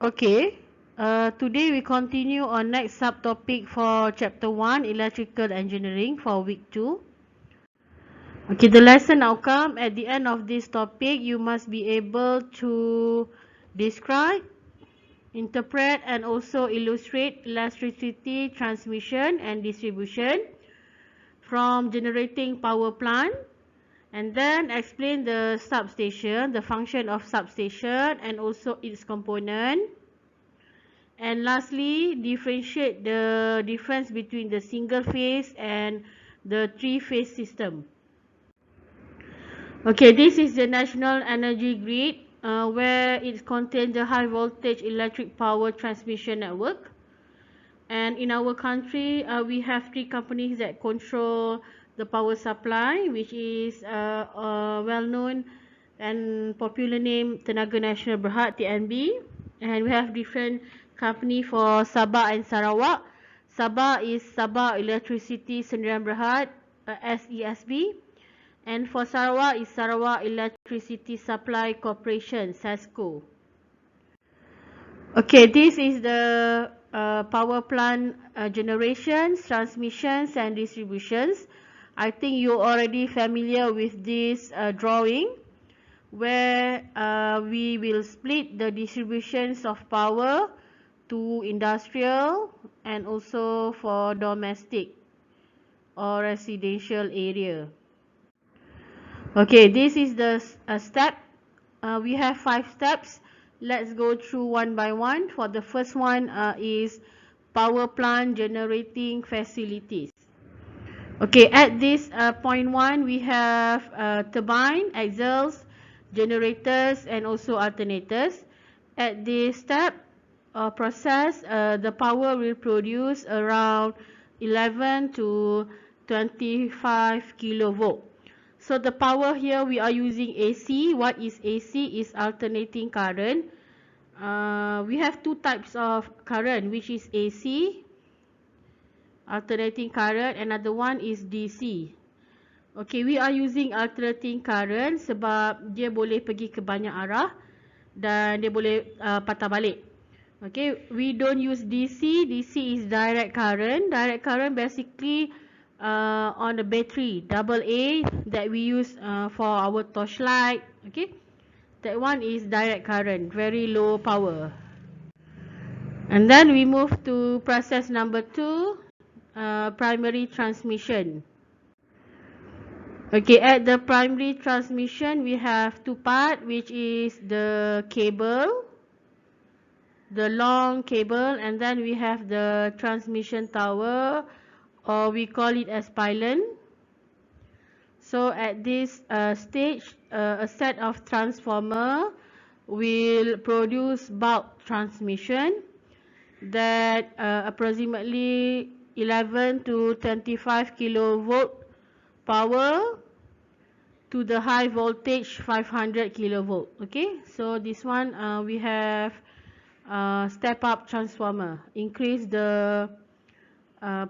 Okay, today we continue on next subtopic for chapter 1 electrical engineering for week 2. Okay, the lesson outcome at the end of this topic, you must be able to describe, interpret and also illustrate electricity transmission and distribution from generating power plant, and then explain the substation, the function of substation and also its component. And lastly, differentiate the difference between the single phase and the three-phase system. Okay, this is the national energy grid where it contains the high voltage electric power transmission network. And in our country, we have three companies that control the power supply, which is well known and popular name Tenaga Nasional Berhad (TNB). And we have different company for Sabah and Sarawak. Sabah is Sabah Electricity Sdn Berhad SESB, and for Sarawak is Sarawak Electricity Supply Corporation SESCO. Okay, this is the power plant generations, transmissions and distributions. I think you already familiar with this drawing where we will split the distributions of power to industrial and also for domestic or residential area. Okay, this is the step. We have 5 steps. Let's go through one by one. For the first one is power plant generating facilities. Okay, at this point 1 we have turbine, axles, generators and also alternators. At this step process, the power will produce around 11 to 25 kilovolt. So the power here we are using AC. What is AC? Is alternating current. We have two types of current, which is AC, alternating current. Another one is DC. Okay, we are using alternating current sebab dia boleh pergi ke banyak arah dan dia boleh patah balik. Okay, we don't use DC. DC is direct current. Direct current basically on the battery AA that we use for our torchlight. Okay, that one is direct current, very low power. And then we move to process number 2, primary transmission. Okay, at the primary transmission we have two parts, which is the cable, the long cable, and then we have the transmission tower, or we call it as pylon. So at this stage, a set of transformer will produce bulk transmission that approximately 11 to 25 kilovolt power to the high voltage 500 kilovolt. Okay, so this one we have step up transformer, increase the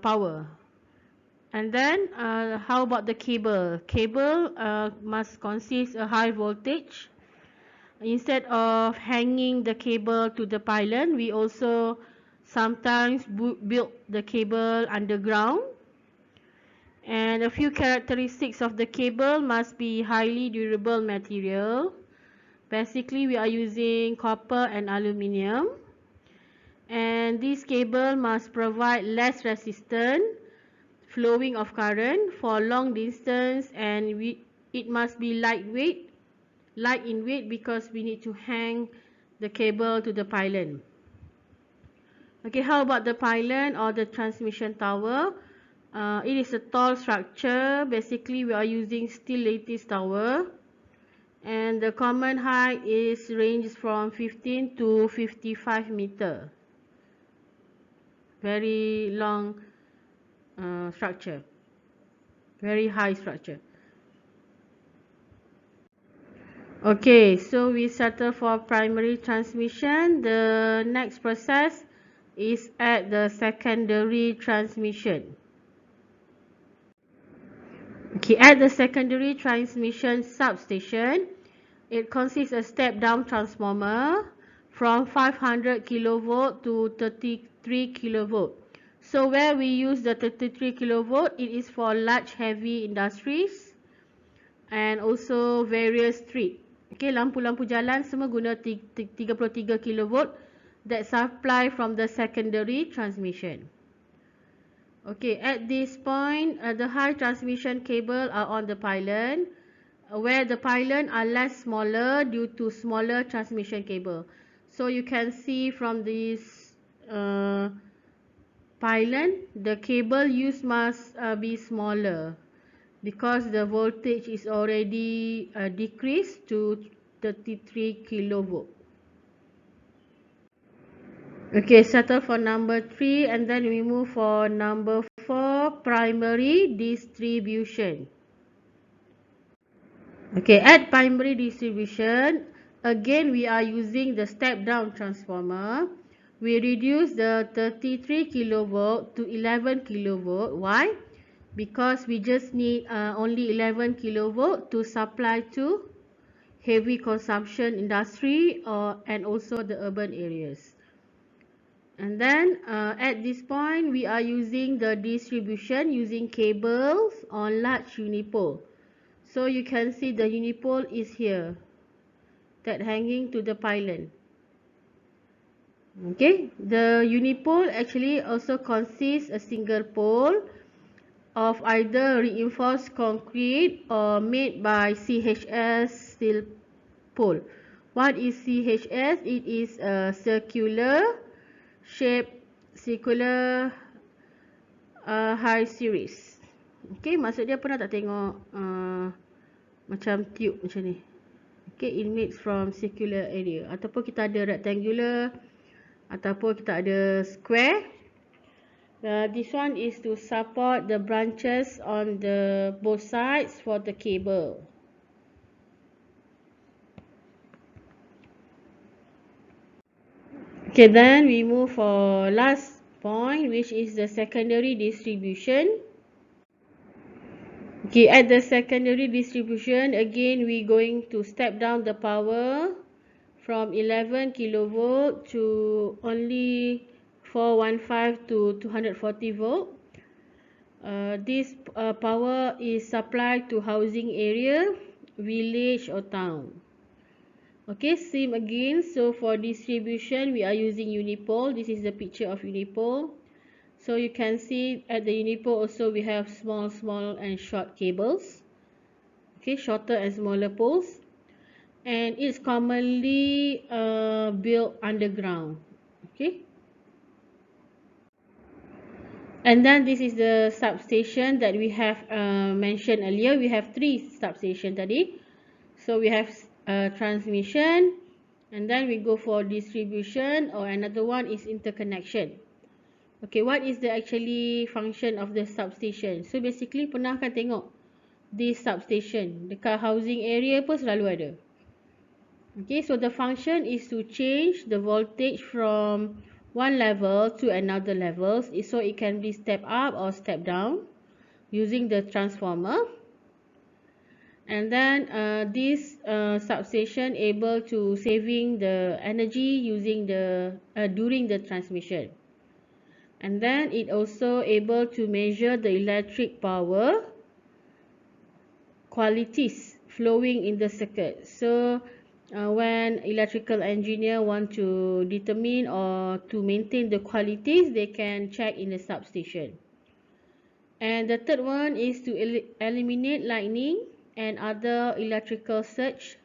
power. And then how about the cable? Cable must consist a high voltage. Instead of hanging the cable to the pylon, we also sometimes build the cable underground. And a few characteristics of the cable must be highly durable material. Basically we are using copper and aluminium. And this cable must provide less resistance flowing of current for long distance, and it must be light in weight because we need to hang the cable to the pylon. Okay, how about the pylon or the transmission tower? It is a tall structure. Basically we are using steel lattice tower, and the common height is ranges from 15 to 55 meter. Very long structure, very high structure. Okay, so we settle for primary transmission. The next process is at the secondary transmission. Okay, at the secondary transmission substation, it consists of step down transformer from 500 kilovolt to 33 kilovolt. So where we use the 33 kilovolt, it is for large heavy industries and also various street. Okay, lampu-lampu jalan semua guna 33 kilovolt that supply from the secondary transmission. Okay, at this point, the high transmission cable are on the pylon, where the pylon are less smaller due to smaller transmission cable. So you can see from this pylon, the cable used must be smaller because the voltage is already decreased to 33 kilovolt. Okay, settle for number 3 and then we move for number 4, primary distribution. Okay, at primary distribution, again we are using the step down transformer. We reduce the 33 kilovolt to 11 kilovolt. Why? Because we just need only 11 kilovolt to supply to heavy consumption industry and also the urban areas. And then at this point we are using the distribution using cables on large unipole. So you can see the unipole is here, that hanging to the pylon. Okay, the unipole actually also consists a single pole of either reinforced concrete or made by CHS steel pole. What is CHS? It is a circular high series. Okay, maksud dia pernah tak tengok macam tube macam ni. Okay, it makes from circular area. Ataupun kita ada rectangular, ataupun kita ada square. This one is to support the branches on the both sides for the cable. Okay, then we move for last point, which is the secondary distribution. Okay, at the secondary distribution, again we going to step down the power from 11 kilovolt to only 415 to 240 volt. This power is supplied to housing area, village or town. Okay, same again. So for distribution, we are using unipole. This is the picture of unipole. So you can see at the unipole also we have small and short cables. Okay, shorter and smaller poles. And it's commonly built underground. Okay. And then this is the substation that we have mentioned earlier. We have 3 substations tadi. So we have transmission, and then we go for distribution, or another one is interconnection. Okay, what is the actually function of the substation? So basically pernah kan tengok this substation dekat housing area pun selalu ada. Okay, so the function is to change the voltage from one level to another level, so it can be step up or step down using the transformer. And then this substation able to saving the energy using the during the transmission. And then it also able to measure the electric power qualities flowing in the circuit. So when electrical engineer want to determine or to maintain the qualities, they can check in the substation. And the third one is to eliminate lightning and other electrical surge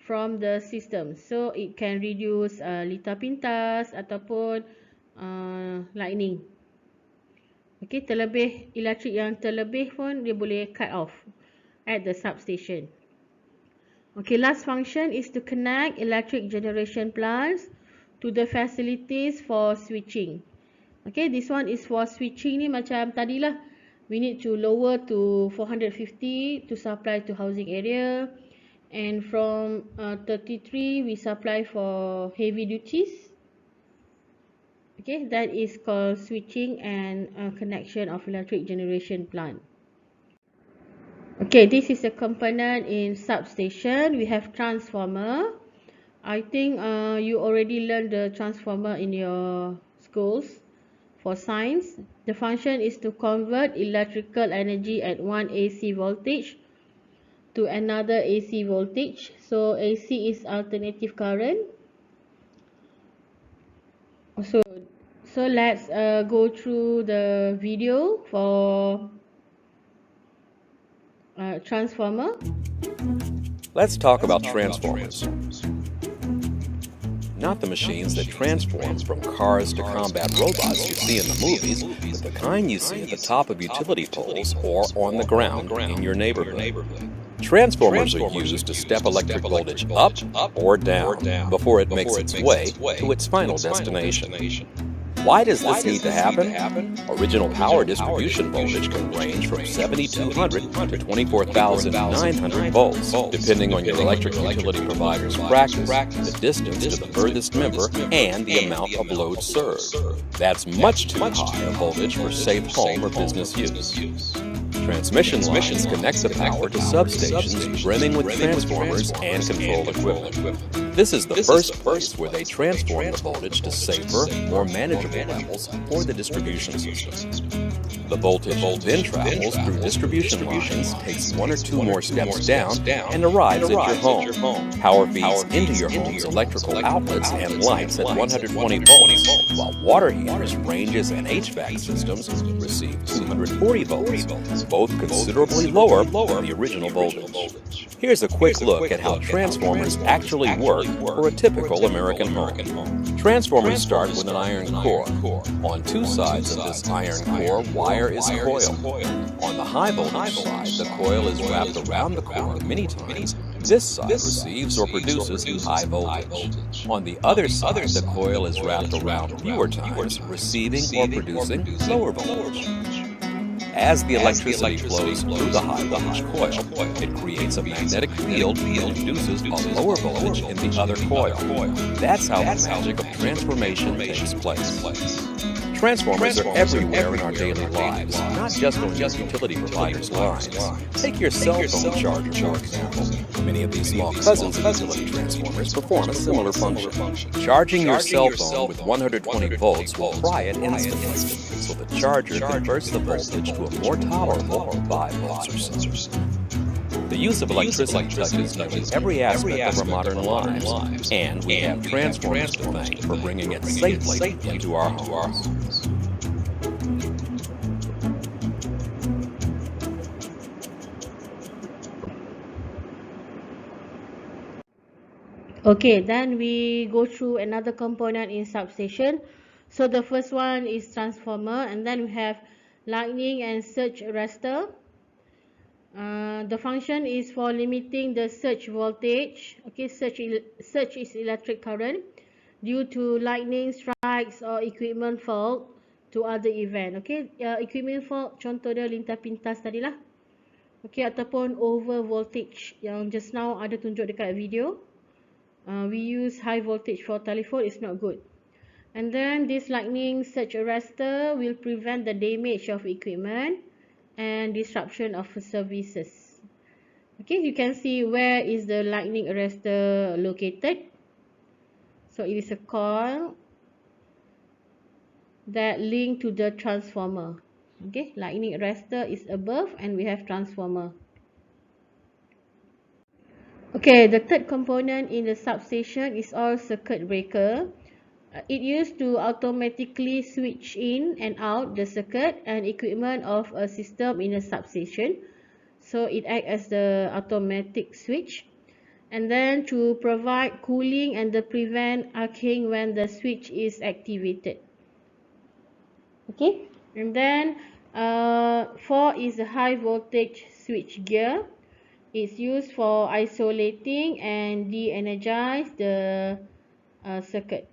from the system. So it can reduce lita pintas ataupun lightning. Okay, terlebih elektrik yang terlebih pun dia boleh cut off at the substation. Okay, last function is to connect electric generation plants to the facilities for switching. Okay, this one is for switching ni macam tadilah. We need to lower to 450 to supply to housing area, and from 33 we supply for heavy duties. Okay, that is called switching and connection of electric generation plant. Okay, this is a component in substation. We have transformer, I think you already learned the transformer in your schools for science. The function is to convert electrical energy at one AC voltage to another AC voltage. So AC is alternative current. So let's go through the video for transformer. Let's talk about transformers. Not the machines that transform from cars to combat robots you see in the movies, but the kind you see at the top of utility poles or on the ground in your neighborhood. Transformers are used to step electric voltage up or down before it makes its way to its final destination. Why does this need to happen? Original power distribution voltage can range from 7,200 to 24,900 volts, depending on your electric utility provider's practice, the distance to the furthest member, and the amount of load served. That's much too high a voltage for safe home or business use. Transmission lines connect the power to substations brimming with transformers and control equipment. This is the first place where they transform the voltage to safer, more manageable levels for the distribution system. The voltage then travels through distribution lines, takes one or two more steps down, and arrives at your home. Power feeds into your home's electrical outlets and lights at 120 volts, while water heaters, ranges, and HVAC systems receive 240 volts, both considerably lower than the original voltage. Here's a quick look at how transformers actually work for a typical American home. Transformers start with an iron core. On two sides of this iron core, wire is coiled. On the high voltage side, the coil is wrapped around the core many times. This side receives or produces high voltage. On the other side, the coil is wrapped around fewer times, receiving or producing lower voltage. As the electricity flows through the high voltage coil, it creates a magnetic field that induces a lower voltage in the other coil. That's how the magic of transformation takes place. Transformers are everywhere in our daily lives, not just on your utility provider's lines. Take your cell phone charger, for example. Many of these small cousins of utility transformers perform a similar function. Charging your cell phone with 120 volts will fry it instantly, so the charger converts the voltage to a more tolerable 5 volts or so. The use of electricity touches nearly every aspect of our modern lives, and we have transformers to thank for bringing it safely into our homes. Okay, then we go through another component in substation. So the first one is transformer, and then we have lightning and surge arrestor. The function is for limiting the surge voltage. Okay, surge is electric current due to lightning strikes or equipment fault to other event. Okay, equipment fault contoh dia lintah pintas tadi lah. Okay, ataupun over voltage yang just now ada tunjuk dekat video. We use high voltage for telephone, it's not good. And then this lightning surge arrestor will prevent the damage of equipment and disruption of services. Okay, you can see where is the lightning arrestor located. So it is a coil that link to the transformer. Okay, lightning arrestor is above and we have transformer. Okay, the third component in the substation is all circuit breaker. It used to automatically switch in and out the circuit and equipment of a system in a substation. So it acts as the automatic switch. And then to provide cooling and to prevent arcing when the switch is activated. Okay, and then 4 is a high voltage switch gear. It's used for isolating and de-energize the circuit.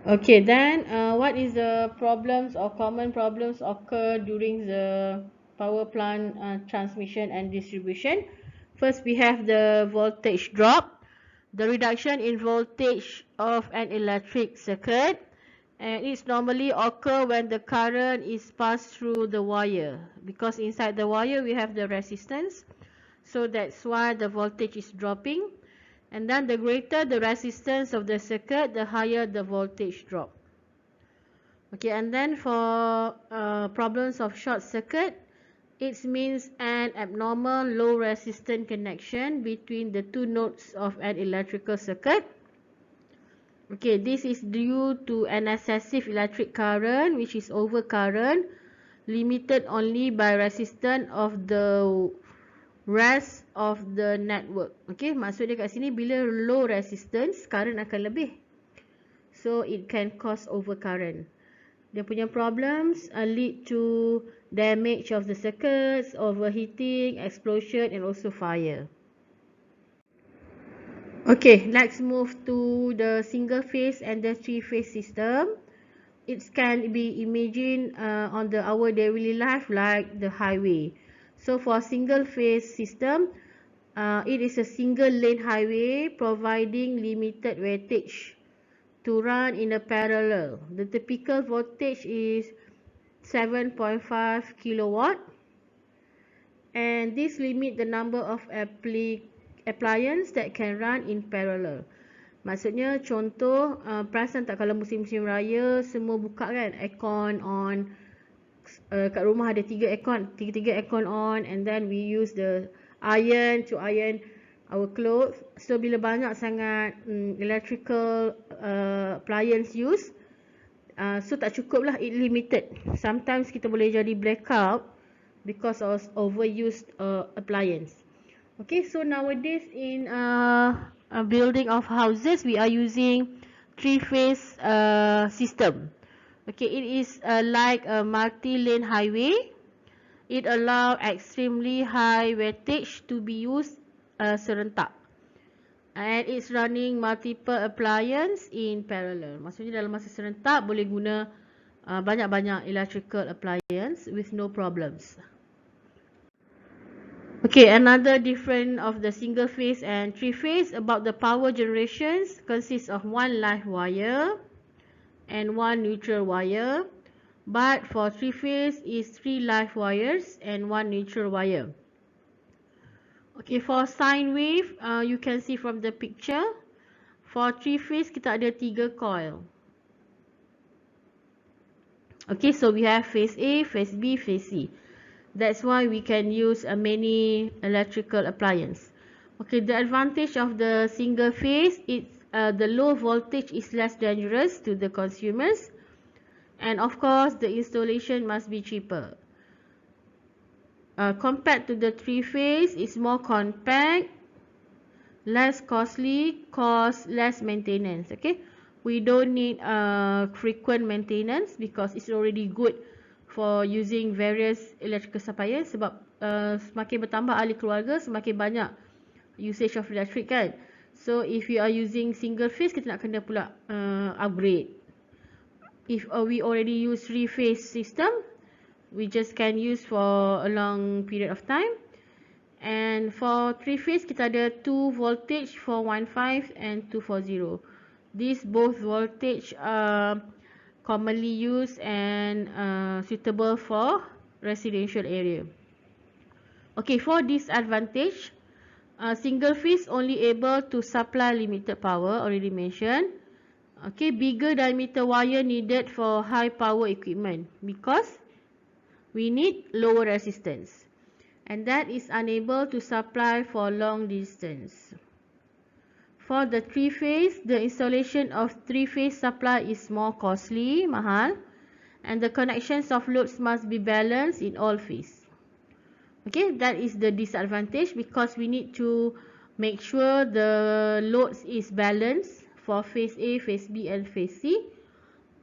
Okay, then what is the problems or common problems occur during the power plant transmission and distribution? First, we have the voltage drop, the reduction in voltage of an electric circuit, and it's normally occur when the current is passed through the wire, because inside the wire we have the resistance, so that's why the voltage is dropping. And then the greater the resistance of the circuit, the higher the voltage drop. Okay, and then for problems of short circuit, it means an abnormal low resistance connection between the two nodes of an electrical circuit. Okay, this is due to an excessive electric current, which is overcurrent, limited only by resistance of the rest of the network. Okay, maksud dia kat sini bila low resistance, current akan lebih. So it can cause overcurrent. Dia punya problems lead to damage of the circuits, overheating, explosion and also fire. Okay, let's move to the single phase and the three phase system. It can be imagined on our daily life like the highway. So for single phase system, it is a single lane highway providing limited wattage to run in a parallel. The typical voltage is 7.5 kilowatt, and this limit the number of appliance that can run in parallel. Maksudnya contoh, perasan tak kalau musim-musim raya semua buka kan aircon on, kat rumah ada 3 aircon, tiga aircon on, and then we use the iron to iron our clothes. So bila banyak sangat electrical appliance use, so tak cukup lah, it limited. Sometimes kita boleh jadi blackout because of overused appliance. Okay, so nowadays in a building of houses, we are using three-phase system. Okay, it is like a multi-lane highway. It allows extremely high wattage to be used serentak, and it's running multiple appliance in parallel. Maksudnya dalam masa serentak boleh guna banyak-banyak electrical appliance with no problems. Okay, another difference of the single phase and three phase about the power generations consists of one live wire and one neutral wire, but for three phase is 3 live wires and 1 neutral wire. Okay, for sine wave, you can see from the picture, for three phase kita ada 3 coil. Okay, so we have phase A, phase B, phase C. That's why we can use many electrical appliance. Okay, the advantage of the single phase is the low voltage is less dangerous to the consumers, and of course the installation must be cheaper. Compared to the three phase, it's more compact, less costly, cost less maintenance. Okay, we don't need frequent maintenance because it's already good for using various electrical appliance, sebab semakin bertambah ahli keluarga, semakin banyak usage of electric kan. So if you are using single phase, kita nak kena pula upgrade. If we already use three phase system, we just can use for a long period of time. And for three phase, kita ada 2 voltage, 415 and 240. These both voltage commonly used and suitable for residential area. Okay, for disadvantage, single phase only able to supply limited power, already mentioned. Okay, bigger diameter wire needed for high power equipment because we need lower resistance, and that is unable to supply for long distance. For the three phase, the installation of three phase supply is more costly, mahal, and the connections of loads must be balanced in all phase. Okay, that is the disadvantage because we need to make sure the loads is balanced for phase A, phase B and phase C.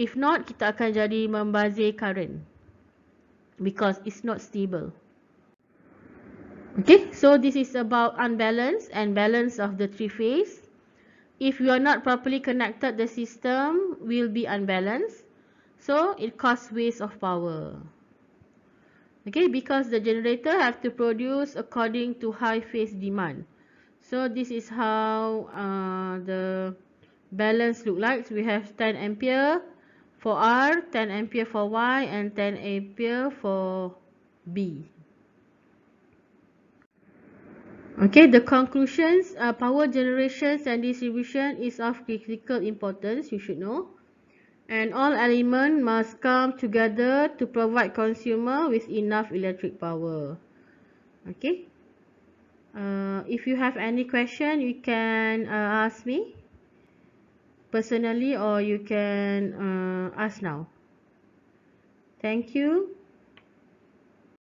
If not, kita akan jadi membazir current because it's not stable. Okay, so this is about unbalance and balance of the three phase. If you are not properly connected, the system will be unbalanced, so it causes waste of power. Okay, because the generator have to produce according to high phase demand. So this is how the balance look like. So we have 10 ampere, For R, 10 ampere for Y, and 10 ampere for B. Okay, the conclusions, power generations and distribution is of critical importance, you should know. And all elements must come together to provide consumer with enough electric power. Okay. If you have any question, you can ask me personally, or you can ask now. Thank you.